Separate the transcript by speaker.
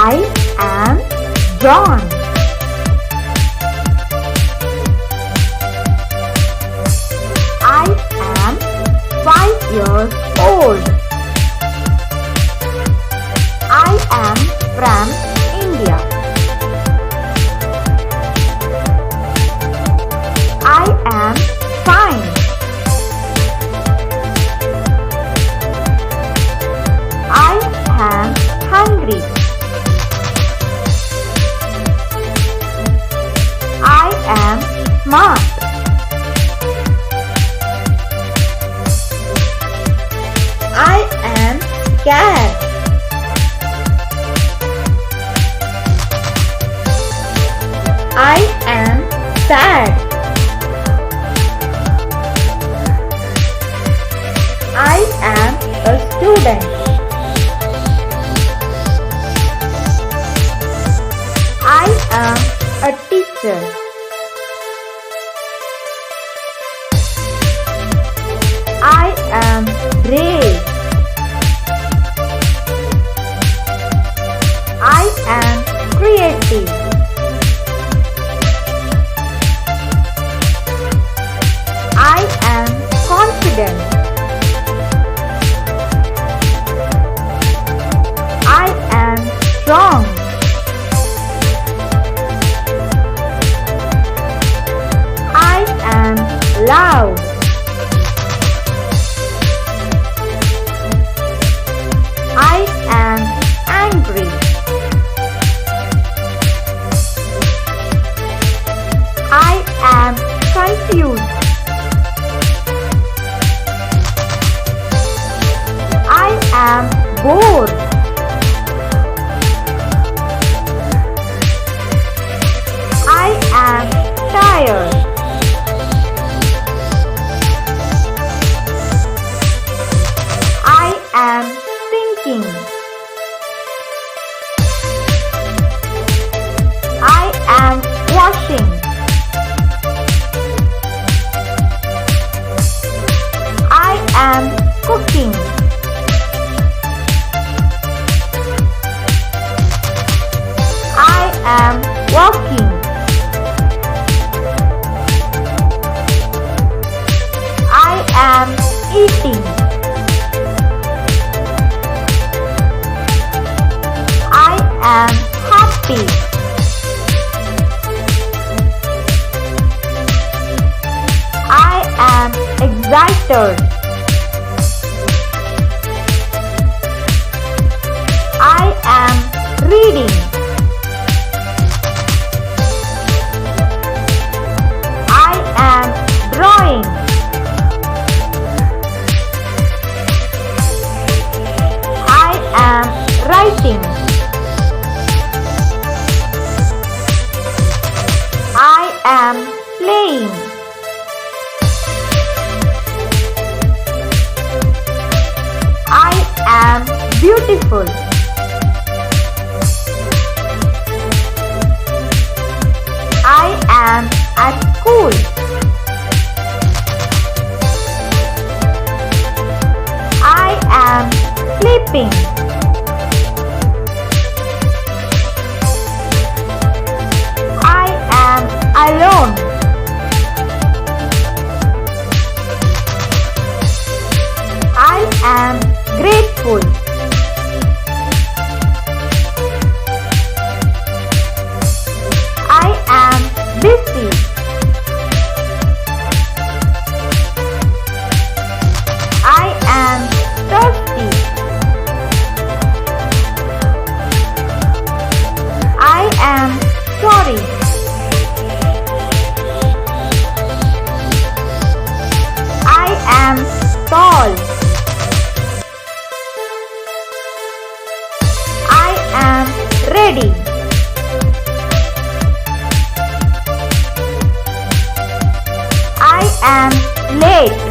Speaker 1: I am John. I am 5 years old. I am from India. I am fine. I am hungry. I am smart. I am scared. I am sad. I am a student. I am a teacher. I am brave. I am creative. I am confident. I am strong. I am loud. I am angry. I am confused. I am bored. I am tired. I am thinking. I am washing. I am cooking. I am walking. I am eating. I am happy. I am excited. I am reading. I am drawing. I am writing. I am playing. I am beautiful. I am at school. I am sleeping. I am alone. I am grateful. I am busy. I am thirsty. I am sorry. I am tall. I am ready. I am late.